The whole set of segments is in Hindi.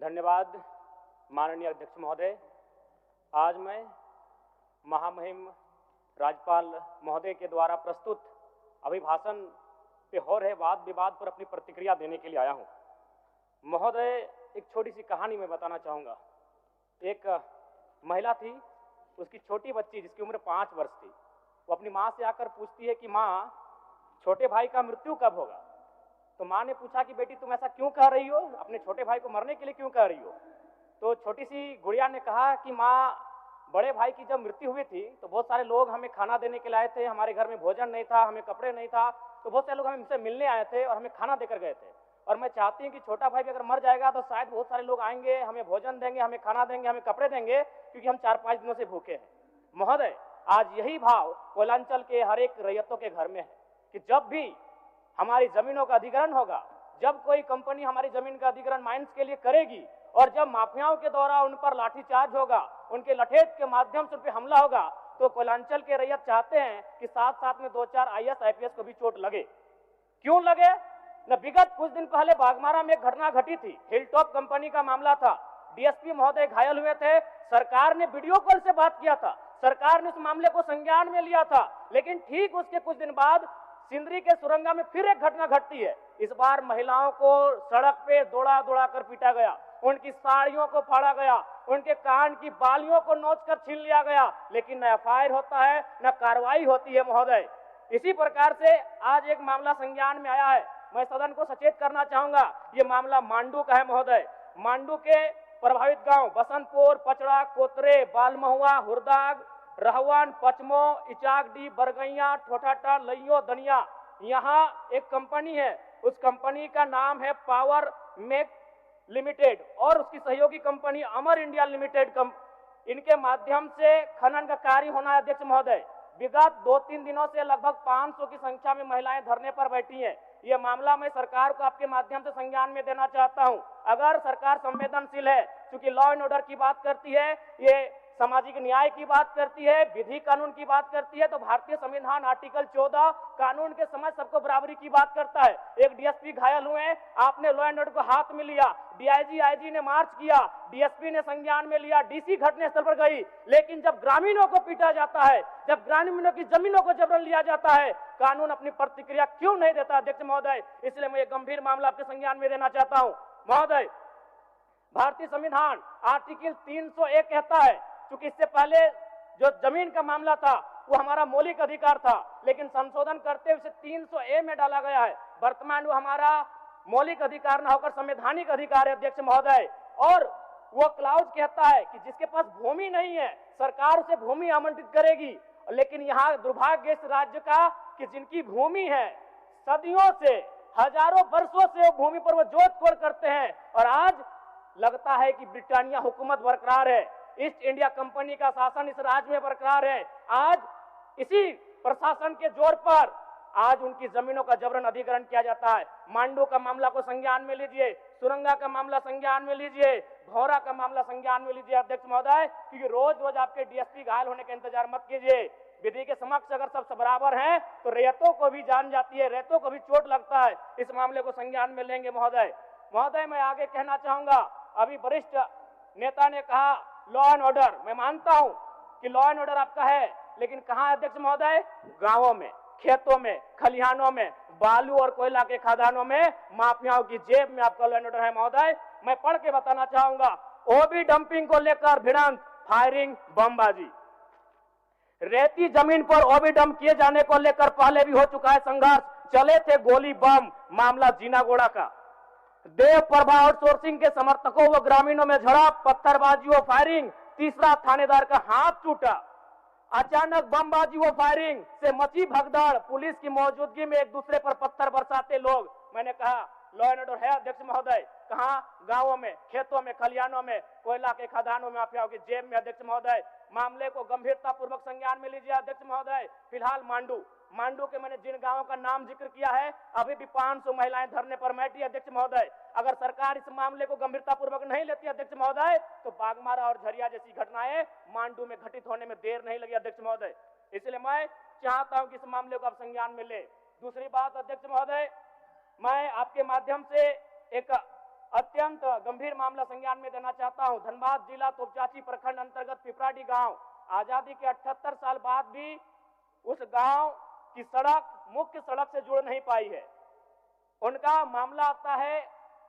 धन्यवाद माननीय अध्यक्ष महोदय। आज मैं महामहिम राज्यपाल महोदय के द्वारा प्रस्तुत अभिभाषण पे हो रहे वाद विवाद पर अपनी प्रतिक्रिया देने के लिए आया हूं। महोदय, एक छोटी सी कहानी मैं बताना चाहूँगा। एक महिला थी, उसकी छोटी बच्ची जिसकी उम्र 5 वर्ष थी, वो अपनी माँ से आकर पूछती है कि माँ, छोटे भाई का मृत्यु कब होगा? तो माँ ने पूछा कि बेटी तुम ऐसा क्यों कह रही हो, अपने छोटे भाई को मरने के लिए क्यों कह रही हो? तो छोटी सी गुड़िया ने कहा कि माँ, बड़े भाई की जब मृत्यु हुई थी तो बहुत सारे लोग हमें खाना देने के लिए आए थे, हमारे घर में भोजन नहीं था, हमें कपड़े नहीं था, तो बहुत सारे लोग हमसे मिलने आए थे और हमें खाना देकर गए थे। और मैं चाहती हूँ कि छोटा भाई भी अगर मर जाएगा तो शायद बहुत सारे लोग आएंगे, हमें भोजन देंगे, हमें खाना देंगे, हमें कपड़े देंगे, क्योंकि हम 4-5 दिनों से भूखे हैं। महोदय, आज यही भाव कोयलांचल के हर एक रैयतों के घर में है कि जब भी हमारी जमीनों का अधिग्रहण होगा, जब कोई कंपनी हमारी जमीन का अधिग्रहण माइंस के लिए करेगी और जब माफियाओं के द्वारा उन पर लाठीचार्ज होगा, उनके लठेत के माध्यम से उन पर हमला होगा, तो कोयलांचल के रैयत चाहते हैं कि साथ साथ में 2-4 IAS IPS को भी चोट लगे। क्यों लगे? न विगत कुछ दिन पहले बागमारा में एक घटना घटी थी, हिलटॉप कंपनी का मामला था। DSP महोदय घायल हुए थे, सरकार ने वीडियो कॉल से बात किया था, सरकार ने उस मामले को संज्ञान में लिया था, लेकिन ठीक उसके कुछ दिन बाद सिंदरी के सुरंगा में फिर एक घटना घटती है। इस बार महिलाओं को सड़क पे दौड़ा दौड़ा कर पीटा गया, उनकी साड़ियों को फाड़ा गया, उनके कान की बालियों को नोचकर छीन लिया गया, लेकिन न FIR होता है, न कार्रवाई होती है। महोदय, इसी प्रकार से आज एक मामला संज्ञान में आया है। मैं सदन को सचेत करना चाहूंगा, ये मामला मांडू का है। महोदय, मांडू के प्रभावित गांव बसंतपुर, पचड़ा, कोतरे, बालमहुआ, हुरदाग, रहवान, पचमो, इचाकडी, बरगैया, ठोठाटा, लइयो, दनिया, यहाँ एक कंपनी है। उस कंपनी का नाम है पावर मेक लिमिटेड और उसकी सहयोगी कंपनी अमर इंडिया लिमिटेड। इनके माध्यम से खनन का कार्य होना है। अध्यक्ष महोदय, विगत 2-3 दिनों से लगभग 500 की संख्या में महिलाएं धरने पर बैठी हैं। ये मामला मैं सरकार को आपके माध्यम से संज्ञान में देना चाहता हूं। अगर सरकार संवेदनशील है, क्योंकि लॉ एंड ऑर्डर की बात करती है, ये सामाजिक न्याय की बात करती है, विधि कानून की बात करती है, तो भारतीय संविधान आर्टिकल 14 कानून के समझ सबको बराबरी की बात करता है। एक DSP घायल हुए, आपने लॉ एंड ऑर्डर को हाथ में लिया, DIG IG ने मार्च किया, DSP ने संज्ञान में लिया, DC घटनास्थल पर गई, लेकिन जब ग्रामीणों को पीटा जाता है, जब ग्रामीणों की जमीनों को जबरन लिया जाता है, कानून अपनी प्रतिक्रिया क्यों नहीं देता? अध्यक्ष महोदय, इसलिए मैं एक गंभीर मामला आपके संज्ञान में देना चाहता हूं। महोदय, भारतीय संविधान आर्टिकल 301 कहता है, क्योंकि इससे पहले जो जमीन का मामला था वो हमारा मौलिक अधिकार था, लेकिन संशोधन करते हुए 300A में डाला गया है। वर्तमान वो हमारा मौलिक अधिकार न होकर संवैधानिक अधिकार है। अध्यक्ष महोदय, और वो क्लाउज कहता है कि जिसके पास भूमि नहीं है सरकार उसे भूमि आवंटित करेगी, लेकिन यहाँ दुर्भाग्य इस राज्य का कि जिनकी भूमि है, सदियों से, हजारों वर्षों से वो भूमि पर वो जोत कोड़ करते हैं, और आज लगता है कि ब्रिटानिया हुकूमत बरकरार है, ईस्ट इंडिया कंपनी का शासन इस राज्य में बरकरार है। आज इसी प्रशासन के जोर पर आज उनकी जमीनों का जबरन अधिग्रहण किया जाता है। मांडू का मामला को संज्ञान में लीजिए, सुरंगा का मामला संज्ञान में लीजिए, भौरा का मामला संज्ञान में लीजिए। अध्यक्ष महोदय, क्योंकि रोज रोज आपके DSP घायल होने का इंतजार मत कीजिए। विधि के समक्ष अगर सब बराबर हैं तो रैयतों को भी जान जाती है, रैयतों को भी चोट लगता है। इस मामले को संज्ञान में लेंगे। महोदय, मैं आगे कहना चाहूंगा, अभी वरिष्ठ नेता ने कहा लॉ एंड ऑर्डर, मैं मानता हूं कि लॉ एंड ऑर्डर आपका है, लेकिन कहां है अध्यक्ष महोदय? गांवों में, खेतों में, खलिहानों में, बालू और कोयला के खदानों में, माफियाओं की जेब में आपका लॉ एंड ऑर्डर है। महोदय, मैं पढ़ के बताना चाहूंगा, OB डंपिंग को लेकर भिड़ंत, फायरिंग, बमबाजी, रेती जमीन पर OB डंप किए जाने को लेकर पहले भी हो चुका है संघर्ष, चले थे गोली बम, मामला जीनागोड़ा का। देव प्रभा आउटसोर्सिंग के समर्थकों व ग्रामीणों में झड़प, पत्थरबाजी व फायरिंग, तीसरा थानेदार का हाथ टूटा। अचानक बमबाजी व फायरिंग से मची भगदड़, पुलिस की मौजूदगी में एक दूसरे पर पत्थर बरसाते लोग। मैंने कहा लॉ एंड ऑर्डर है। अध्यक्ष महोदय, कहां? गांवों में, खेतों में, खलिहानों में, कोयला के खदानों में, माफियाओं की जेब में। अध्यक्ष महोदय, मामले को गंभीरता पूर्वक संज्ञान में लीजिए। अध्यक्ष महोदय, फिलहाल मांडू के मैंने जिन गांवों का नाम जिक्र किया है, अभी भी 500 महिलाएं धरने पर बैठी। अध्यक्ष महोदय, अगर सरकार इस मामले को गंभीरता पूर्वक नहीं लेती अध्यक्ष महोदय, तो बागमारा और झरिया जैसी घटनाएं मांडू में घटित होने में देर नहीं लगी। अध्यक्ष महोदय, इसलिए मैं चाहता हूं कि इस मामले को आप संज्ञान में ले। दूसरी बात अध्यक्ष महोदय, मैं आपके माध्यम से एक अत्यंत गंभीर मामला संज्ञान में देना चाहता हूं। धनबाद जिला तोपचांची प्रखंड अंतर्गत पिपराडी गांव, आजादी के 78 साल बाद भी उस गांव की सड़क मुख्य सड़क से जुड़ नहीं पाई है। उनका मामला आता है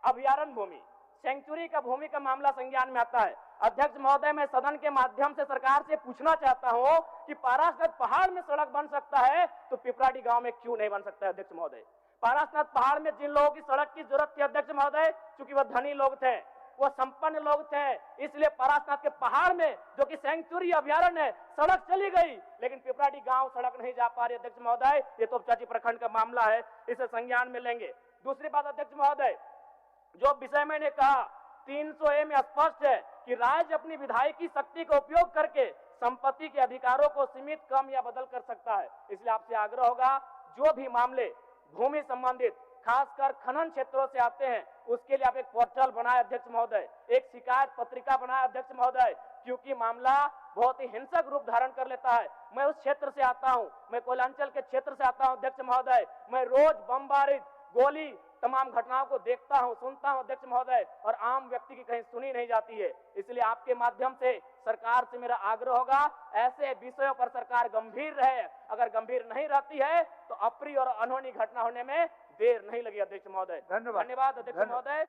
अभयारण्य भूमि, सेंचुरी का भूमि का मामला संज्ञान में आता है। अध्यक्ष महोदय, मैं सदन के माध्यम से सरकार से पूछना चाहता हूं कि पारसनाथ पहाड़ में सड़क बन सकता है तो पिपराडी गांव में क्यों नहीं बन सकता है? अध्यक्ष महोदय, पारसनाथ पहाड़ में जिन लोगों की सड़क की जरूरत थी अध्यक्ष महोदय, चूंकि वह धनी लोग थे, वो संपन्न लोग थे, इसलिए पारसनाथ के पहाड़ में जो कि सेंचुरी अभयारण्य है सड़क चली गई, लेकिन पिपराडी गांव सड़क नहीं जा पा रही। अध्यक्ष महोदय, ये तोपचांची प्रखंड का मामला है, इसे संज्ञान में लेंगे। दूसरी बात अध्यक्ष महोदय, जो विषय मैंने कहा 300A में स्पष्ट है कि राज्य अपनी विधायकी शक्ति का उपयोग करके संपत्ति के अधिकारों को सीमित, कम या बदल कर सकता है। इसलिए आपसे आग्रह होगा, जो भी मामले भूमि संबंधित खासकर खनन क्षेत्रों से आते हैं, उसके लिए आप एक पोर्टल बनाए अध्यक्ष महोदय, एक शिकायत पत्रिका बनाए अध्यक्ष महोदय, क्योंकि मामला बहुत ही हिंसक रूप धारण कर लेता है। मैं उस क्षेत्र से आता हूं, मैं कोयलांचल के क्षेत्र से आता हूं अध्यक्ष महोदय, मैं रोज बमबारी, गोली, तमाम घटनाओं को देखता हूं, सुनता हूं अध्यक्ष महोदय, और आम व्यक्ति की कहीं सुनी नहीं जाती है। इसलिए आपके माध्यम से सरकार से मेरा आग्रह होगा, ऐसे विषयों पर सरकार गंभीर रहे। अगर गंभीर नहीं रहती है तो अप्रिय और अनहोनी घटना होने में देर नहीं लगी अध्यक्ष महोदय। धन्यवाद अध्यक्ष महोदय।